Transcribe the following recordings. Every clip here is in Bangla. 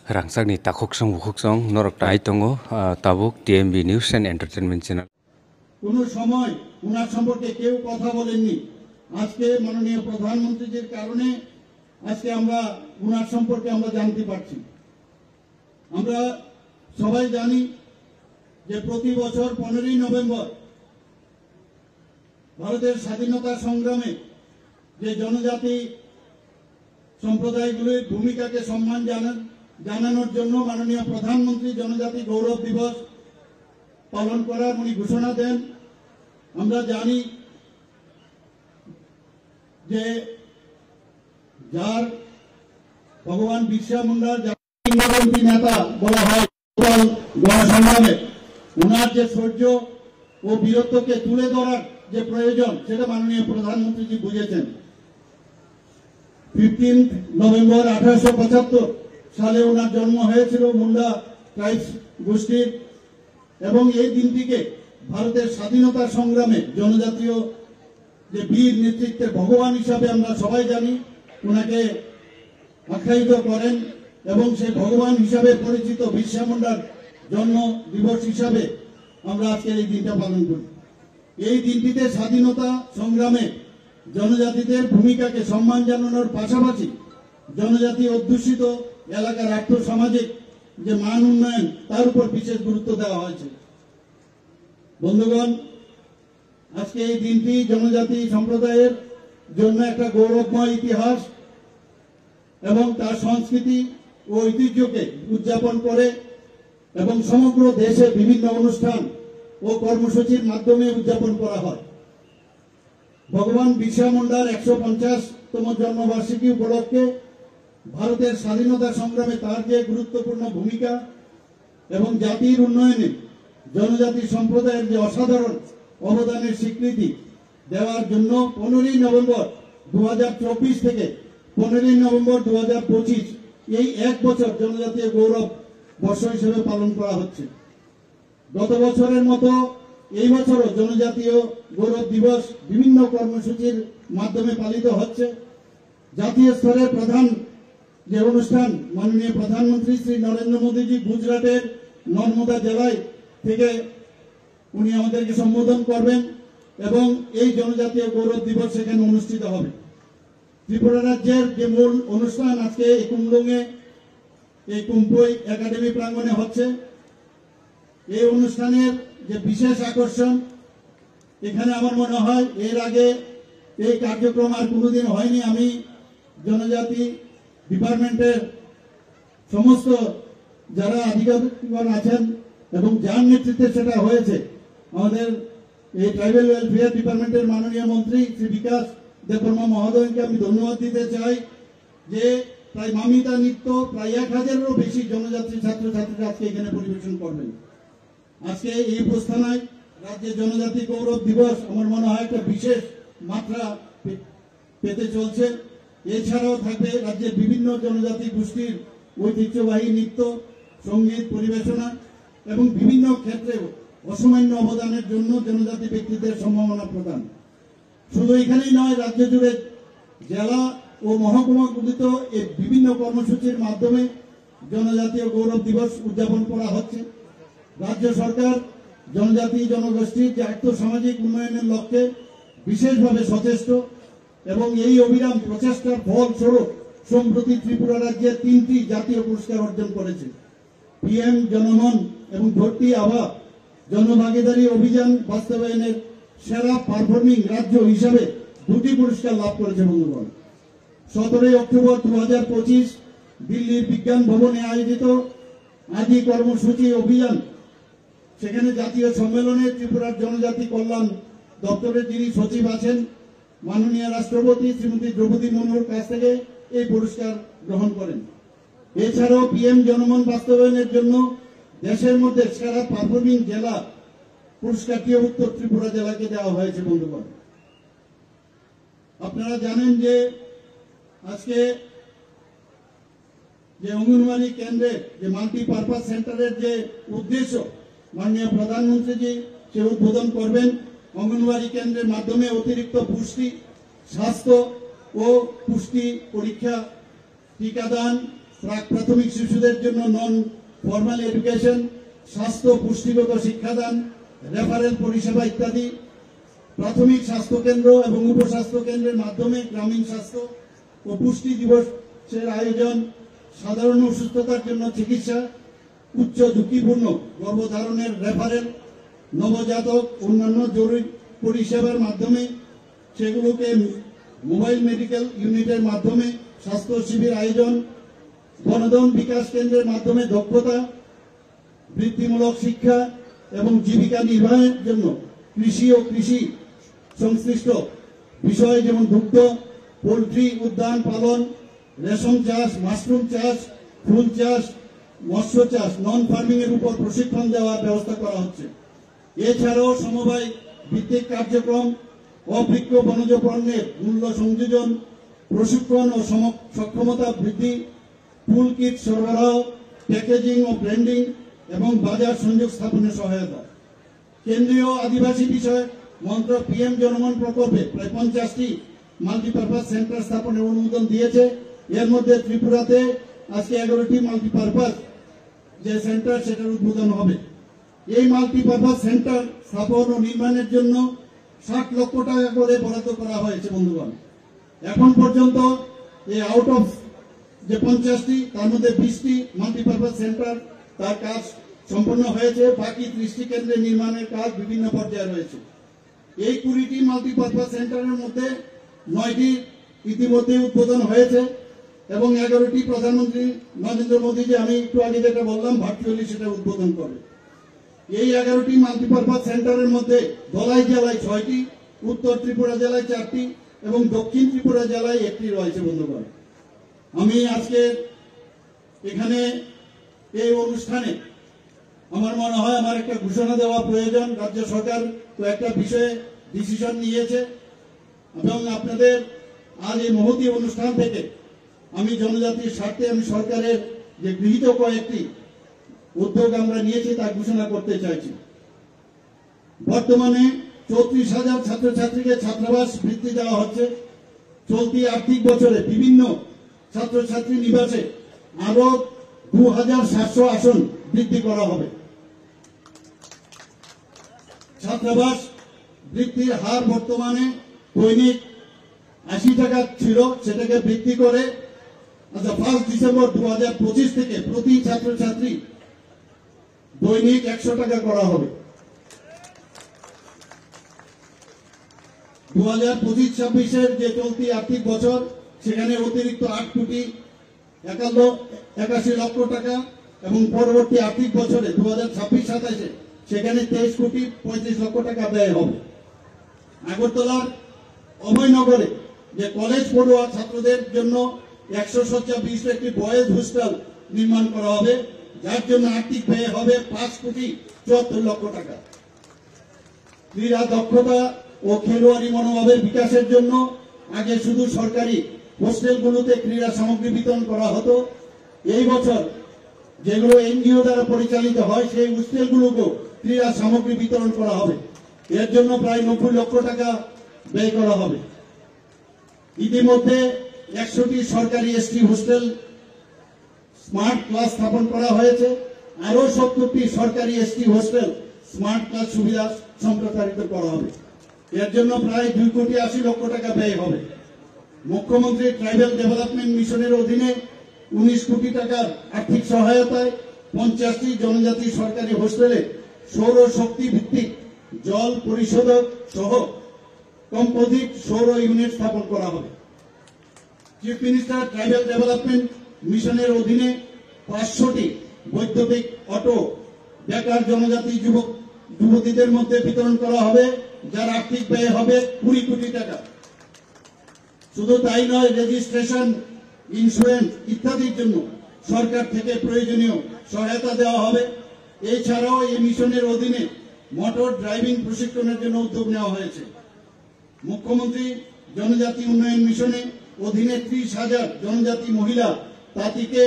Rangsakni takoksong bukoksong norok tai tongo tabuk TMB News and Entertainment Channel. কোনো সময় ওনার সম্পর্কে কেউ কথা বলেননি। আজকে মাননীয় প্রধানমন্ত্রীজির কারণে আজকে আমরা ওনার সম্পর্কে আমরা জানতে পারছি। আমরা সবাই জানি যে প্রতি বছর 15ই নভেম্বর ভারতের স্বাধীনতা সংগ্রামে যে জনজাতি সম্প্রদায়গুলির ভূমিকাকে সম্মান জানানোর জন্য মাননীয় প্রধানমন্ত্রী জনজাতি গৌরব দিবস পালন করার উনি ঘোষণা দেন। আমরা জানি যে যার ভগবান বিরসা মুন্ডার কিংবদন্তি নেতা বলা হয় গণসংগ্রামে ওনার যে শৌর্য ও বীরত্বকে তুলে ধরার যে প্রয়োজন সেটা মাননীয় প্রধানমন্ত্রীজি বুঝেছেন। 15 নভেম্বর 1875 সালে ওনার জন্ম হয়েছিল মুন্ডা ট্রাইবস গোষ্ঠীর, এবং এই দিনটিকে ভারতের স্বাধীনতা সংগ্রামে জনজাতীয় যে বীর নেতৃত্বের ভগবান হিসাবে আমরা সবাই জানি ওনাকে আখ্যায়িত করেন, এবং সেই ভগবান হিসাবে পরিচিত বিরসা মুন্ডার জন্ম দিবস হিসাবে আমরা আজকের এই দিনটা পালন করি। এই দিনটিতে স্বাধীনতা সংগ্রামে জনজাতিদের ভূমিকাকে সম্মান জানানোর পাশাপাশি জনজাতি অধ্যুষিত এলাকার আর্থসামাজিক যে মান উন্নয়ন তার উপর বিশেষ গুরুত্ব দেওয়া হয়েছে। বন্ধুগণ, আজকে এই দিনটি জনজাতি সম্প্রদায়ের জন্য একটা গৌরবময় ইতিহাস এবং তার সংস্কৃতি ও ঐতিহ্যকে উদযাপন করে এবং সমগ্র দেশে বিভিন্ন অনুষ্ঠান ও কর্মসূচির মাধ্যমে উদযাপন করা হয়। ভগবান বিরসা মুন্ডার 150তম জন্মবার্ষিকী উপলক্ষে ভারতের স্বাধীনতা সংগ্রামে তার যে গুরুত্বপূর্ণ ভূমিকা এবং জাতির উন্নয়নে জনজাতি সম্প্রদায়ের যে অসাধারণ অবদানের স্বীকৃতি দেওয়ার জন্য 15ই নভেম্বর 2024 থেকে 15ই নভেম্বর 2025 এই এক বছর জনজাতীয় গৌরব বর্ষ হিসেবে পালন করা হচ্ছে। গত বছরের মতো এই বছরও জনজাতীয় গৌরব দিবস বিভিন্ন কর্মসূচির মাধ্যমে পালিত হচ্ছে। জাতীয় স্তরের প্রধান যে অনুষ্ঠান মাননীয় প্রধানমন্ত্রী শ্রী নরেন্দ্র মোদীজি গুজরাটের নর্মদা জেলায় থেকে উনি আমাদেরকে সম্বোধন করবেন এবং এই জনজাতীয় গৌরব দিবস সেখানে অনুষ্ঠিত হবে। ত্রিপুরা রাজ্যের যে মূল অনুষ্ঠান আজকে কুমলুঙে এই কুম্পই একাডেমি প্রাঙ্গণে হচ্ছে। এই অনুষ্ঠানের যে বিশেষ আকর্ষণ, এখানে আমার মনে হয় এর আগে এই কার্যক্রম আর কোনোদিন হয়নি। আমি জনজাতি ডিপার্টমেন্টের সমস্ত যারা আধিকারিকগণ আছেন এবং যার নেতৃত্বে সেটা হয়েছে, আমাদের এই ট্রাইবাল ওয়েলফেয়ার ডিপার্টমেন্টের মাননীয় মন্ত্রী শ্রী বিকাশ দেববর্মা মহোদয়কে আমি ধন্যবাদ দিতে চাই যে প্রায় মামিতা নৃত্য প্রায় 1000-এরও বেশি জনজাতি ছাত্রছাত্রীরা আজকে এখানে পরিবেশন করবেন। আজকে এই প্রস্থানায় রাজ্যের জনজাতি গৌরব দিবস আমার মনে হয় একটা বিশেষ মাত্রা পেতে চলছে। এছাড়াও থাকবে রাজ্যের বিভিন্ন জনজাতি গোষ্ঠীর ঐতিহ্যবাহী নৃত্য, সঙ্গীত পরিবেশনা এবং বিভিন্ন ক্ষেত্রে অসামান্য অবদানের জন্য জনজাতি ব্যক্তিদের সম্মাননা প্রদান। শুধু এখানেই নয়, রাজ্য জুড়ে জেলা ও মহকুমাগুলিত এই বিভিন্ন কর্মসূচির মাধ্যমে জনজাতীয় গৌরব দিবস উদযাপন করা হচ্ছে। রাজ্য সরকার জনজাতি জনগোষ্ঠীর যে আর্থসামাজিক উন্নয়নের লক্ষ্যে বিশেষভাবে সচেষ্ট এবং এই অবিরাম প্রচেষ্টার ফলস্বরূপ সম্প্রতি ত্রিপুরা রাজ্যের 3টি জাতীয় পুরস্কার অর্জন করেছে। PM জনমন এবং ভর্তি আভা জনভাগিদারি অভিযান বাস্তবায়নের সেরা পারফর্মিং রাজ্য হিসাবে 2টি পুরস্কার লাভ করেছে। বন্ধুগণ, 17 অক্টোবর 2025 দিল্লির বিজ্ঞান ভবনে আয়োজিত আদি কর্মসূচি অভিযান, সেখানে জাতীয় সম্মেলনে ত্রিপুরার জনজাতি কল্যাণ দপ্তরের যিনি সচিব আছেন মাননীয় রাষ্ট্রপতি শ্রীমতী দ্রৌপদী মুর্মুর কাছ থেকে এই পুরস্কার গ্রহণ করেন। এছাড়াও PM জনমন বাস্তবায়নের জন্য দেশের মধ্যে সেরা পারফর্মিং জেলা পুরস্কারটিও উত্তর ত্রিপুরা জেলাকে দেওয়া হয়েছে। বন্ধুগণ, আপনারা জানেন যে আজকে যে অঙ্গনওয়াড়ি কেন্দ্রের যে মাল্টিপারপাস সেন্টারের যে উদ্দেশ্য মাননীয় প্রধানমন্ত্রীজি সে উদ্বোধন করবেন। অঙ্গনওয়াড়ি কেন্দ্রের মাধ্যমে অতিরিক্ত পুষ্টি, স্বাস্থ্য ও পুষ্টি পরীক্ষা, টিকাদান, প্রাক প্রাথমিক শিশুদের জন্য নন ফর্মাল এডুকেশন, স্বাস্থ্য পুষ্টিগত শিক্ষাদান, রেফারেল পরিষেবা ইত্যাদি, প্রাথমিক স্বাস্থ্য কেন্দ্র এবং উপস্বাস্থ্য কেন্দ্রের মাধ্যমে গ্রামীণ স্বাস্থ্য ও পুষ্টি দিবসের আয়োজন, সাধারণ অসুস্থতার জন্য চিকিৎসা, উচ্চ ঝুঁকিপূর্ণ গর্ভধারণের রেফারেল, নবজাতক অন্যান্য জরুরি পরিষেবার মাধ্যমে সেগুলোকে মোবাইল মেডিকেল ইউনিটের মাধ্যমে স্বাস্থ্য শিবির আয়োজন, বনধন বিকাশ কেন্দ্রের মাধ্যমে দক্ষতা বৃদ্ধিমূলক শিক্ষা এবং জীবিকা নির্বাহের জন্য কৃষি ও কৃষি সংশ্লিষ্ট বিষয় যেমন দুগ্ধ, পোল্ট্রি উদ্যান পালন, রেশম চাষ, মাশরুম চাষ, ফুল চাষ, মৎস্য চাষ, নন ফার্মিং এর উপর প্রশিক্ষণ দেওয়ার ব্যবস্থা করা হচ্ছে। এছাড়াও সমবায় ভিত্তিক কার্যক্রম, অবৃক্ষ বনজ পণ্যের মূল্য সংযোজন, প্রশিক্ষণ ও সক্ষমতা বৃদ্ধি, টুল কিট সরবরাহ, প্যাকেজিং ও ব্র্যান্ডিং এবং বাজার সংযোগ স্থাপনে সহায়তা। কেন্দ্রীয় আদিবাসী বিষয় মন্ত্রক পিএম জনমন প্রকল্পে প্রায় 50টি মাল্টিপারপাস সেন্টার স্থাপনের অনুমোদন দিয়েছে। এর মধ্যে ত্রিপুরাতে আজকে 11টি মাল্টিপারপাস যে সেন্টার সেটার উদ্বোধন হবে। এই মাল্টিপারপাস সেন্টার স্থাপন ও নির্মাণের জন্য 60 লক্ষ টাকা করে বরাদ্দ করা হয়েছে। বন্ধুগণ, এখন পর্যন্ত এই আউট অফ যে 50টি তার মধ্যে 20টি মাল্টিপারপাস সেন্টার তার কাজ সম্পন্ন হয়েছে, বাকি 30টি কেন্দ্রে নির্মাণের কাজ বিভিন্ন পর্যায়ে রয়েছে। এই 20টি মাল্টিপারপাস সেন্টারের মধ্যে 9টি ইতিমধ্যে উদ্বোধন হয়েছে এবং 11টি প্রধানমন্ত্রী নরেন্দ্র মোদী যে আমি একটু আগে যেটা বললাম ভার্চুয়ালি সেটা উদ্বোধন করে। এই 11টি মাল্টিপারপাস সেন্টারের মধ্যে ধলাই জেলায় 6টি, উত্তর ত্রিপুরা জেলায় 4টি এবং দক্ষিণ ত্রিপুরা জেলায় 1টি রয়েছে। বন্ধুগণ, আমি আজকে এখানে এই অনুষ্ঠানে আমার মনে হয় আমার একটা ঘোষণা দেওয়া প্রয়োজন। রাজ্য সরকার তো একটা বিষয়ে ডিসিশন নিয়েছে এবং আপনাদের আজ এই মহতী অনুষ্ঠান থেকে আমি জনজাতির স্বার্থে আমি সরকারের যে গৃহীত কয়েকটি উদ্যোগ আমরা নিয়েছি তা ঘোষণা করতে চাইছি। বর্তমানে 34,000 ছাত্রছাত্রীকে ছাত্রাবাস বৃত্তি দেওয়া হচ্ছে। চলতি আর্থিক বছরে বিভিন্ন ছাত্রছাত্রী নিবাসে আরো 2,700 আসন বৃদ্ধি করা হবে। ছাত্রাবাস বৃদ্ধির হার বর্তমানে দৈনিক 80 টাকা ছিল, সেটাকে বৃদ্ধি করে 1 ডিসেম্বর 2025 থেকে প্রতি ছাত্রছাত্রী দৈনিক 100 টাকা করা হবে। 2025-26 যে চলতি আর্থিক বছর সেখানে অতিরিক্ত 8 কোটি 81 লক্ষ টাকা এবং পরবর্তী আর্থিক বছরে 2026-27 সেখানে 23 কোটি 35 লক্ষ টাকা ব্যয় হবে। আগরতলার অভয়নগরে যে কলেজ পড়ুয়া ছাত্রদের জন্য 100 শয্যা বিশিষ্ট একটি বয়েজ হোস্টেল নির্মাণ করা হবে, যার জন্য আর্থিক ব্যয় হবে 5 কোটি 74 লক্ষ টাকা। ক্রীড়া দক্ষতা ও খেলোয়াড়ি মনোভাবের বিকাশের জন্য আগে শুধু সরকারি হোস্টেলগুলোতে ক্রীড়া সামগ্রী বিতরণ করা হতো। এই বছর যেগুলো এনজিও দ্বারা পরিচালিত হয় সেই হোস্টেলগুলোকেও ক্রীড়া সামগ্রী বিতরণ করা হবে। এর জন্য প্রায় 90 লক্ষ টাকা ব্যয় করা হবে। ইতিমধ্যে 100টি সরকারি এসটি হোস্টেল স্মার্ট ক্লাস স্থাপন করা হয়েছে। আরো 70টি সরকারি এসটি হোস্টেল স্মার্ট ক্লাস সুবিধা সম্প্রসারিত করা হবে। এর জন্য প্রায় 2 কোটি 80 লক্ষ টাকা ব্যয় হবে। মুখ্যমন্ত্রী ট্রাইবাল ডেভেলপমেন্ট মিশনের অধীনে 19 কোটি টাকার আর্থিক সহায়তায় 50টি জনজাতি সরকারি হোস্টেলে সৌর শক্তি ভিত্তিক জল পরিশোধক সহ কম্পোজিট সৌর ইউনিট স্থাপন করা হবে। চিফ মিনিস্টার ট্রাইবাল ডেভেলপমেন্ট মিশনের অধীনে 500টি বৈদ্যুতিক অটো বেকার জনজাতি যুবতীদের মধ্যে বিতরণ করা হবে, যার আর্থিক ব্যয় হবে 20 কোটি টাকা। শুধু তাই নয়, রেজিস্ট্রেশন, ইন্স্যুরেন্স ইত্যাদির জন্য সরকার থেকে প্রয়োজনীয় সহায়তা দেওয়া হবে। এছাড়াও এই মিশনের অধীনে মোটর ড্রাইভিং প্রশিক্ষণের জন্য উদ্যোগ নেওয়া হয়েছে। মুখ্যমন্ত্রী জনজাতি উন্নয়ন মিশনে অধীনে 30,000 জনজাতি মহিলা তাঁতিকে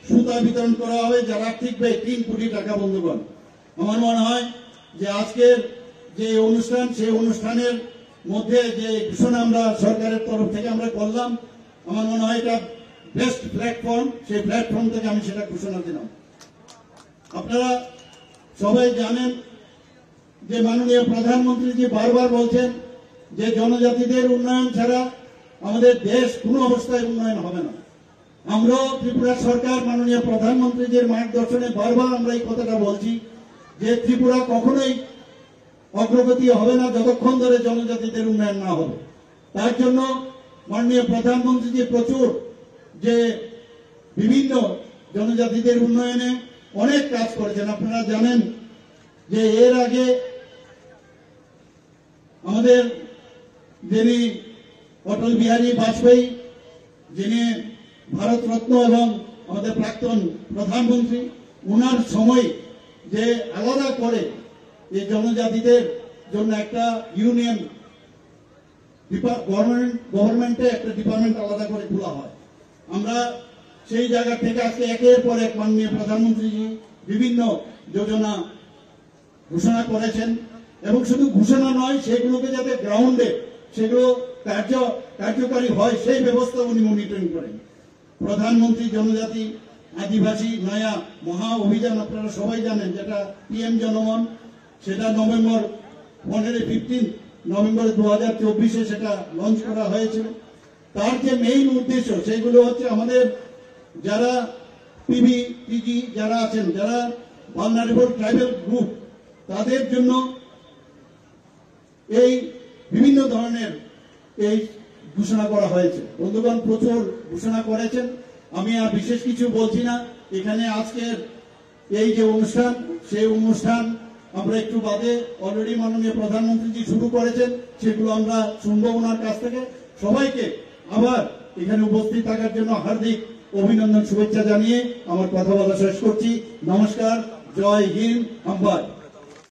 সুতা বিতরণ করা হবে, যার আর্থিক ব্যয় 3 কোটি টাকা। বন্ধুগণ, আমার মনে হয় যে আজকের যে অনুষ্ঠান সেই অনুষ্ঠানের মধ্যে যে ঘোষণা আমরা সরকারের তরফ থেকে আমরা করলাম, আমার মনে হয় এটা বেস্ট প্ল্যাটফর্ম, সেই প্ল্যাটফর্ম থেকে আমি সেটা ঘোষণা দিলাম। আপনারা সবাই জানেন যে মাননীয় প্রধানমন্ত্রী জি বারবার বলছেন যে জনজাতিদের উন্নয়ন ছাড়া আমাদের দেশ কোনো অবস্থায় উন্নয়ন হবে না। আমরাও ত্রিপুরা সরকার মাননীয় প্রধানমন্ত্রীজির মার্গদর্শনে বারবার আমরা এই কথাটা বলছি যে ত্রিপুরা কখনোই অগ্রগতি হবে না যতক্ষণ ধরে জনজাতিদের উন্নয়ন না হবে। তার জন্য মাননীয় প্রধানমন্ত্রীজি প্রচুর যে বিভিন্ন জনজাতিদের উন্নয়নে অনেক কাজ করেছেন। আপনারা জানেন যে এর আগে আমাদের যিনি অটল বিহারী বাজপেয়ী, যিনি ভারতরত্ন এবং আমাদের প্রাক্তন প্রধানমন্ত্রী, ওনার সময় যে আলাদা করে এই জনজাতিদের জন্য একটা ইউনিয়ন গভর্নমেন্টে একটা ডিপার্টমেন্ট আলাদা করে খোলা হয়। আমরা সেই জায়গা থেকে আজকে একের পর এক মাননীয় প্রধানমন্ত্রীজি বিভিন্ন যোজনা ঘোষণা করেছেন এবং শুধু ঘোষণা নয়, সেগুলোকে যাতে গ্রাউন্ডে সেগুলো কার্যকারী হয় সেই ব্যবস্থা উনি মনিটরিং করেন। প্রধানমন্ত্রী জনজাতি আদিবাসী নয়া মহা অভিযান আপনারা সবাই জানেন, যেটা পিএম জনমন, সেটা নভেম্বর 15 নভেম্বর 2024 সেটা লঞ্চ করা হয়েছিল। তার যে মেইন উদ্দেশ্য সেগুলো হচ্ছে আমাদের যারা পিবি টিজি যারা আছেন, যারা ভালনারেবল ট্রাইবাল গ্রুপ, তাদের জন্য এই বিভিন্ন ধরনের এই ঘোষণা করা হয়েছে। বন্ধুগণ প্রচুর ঘোষণা করেছেন, আমি আর বিশেষ কিছু বলছি না। এখানে আজকের এই যে অনুষ্ঠান, সেই অনুষ্ঠান আমরা একটু বাদে অলরেডি মাননীয় প্রধানমন্ত্রীজি শুরু করেছেন, সেগুলো আমরা শুনবো ওনার কাছ থেকে। সবাইকে আবার এখানে উপস্থিত থাকার জন্য হার্দিক অভিনন্দন, শুভেচ্ছা জানিয়ে আমার কথা বলা শেষ করছি। নমস্কার, জয় হিন্দ, আহ্বান।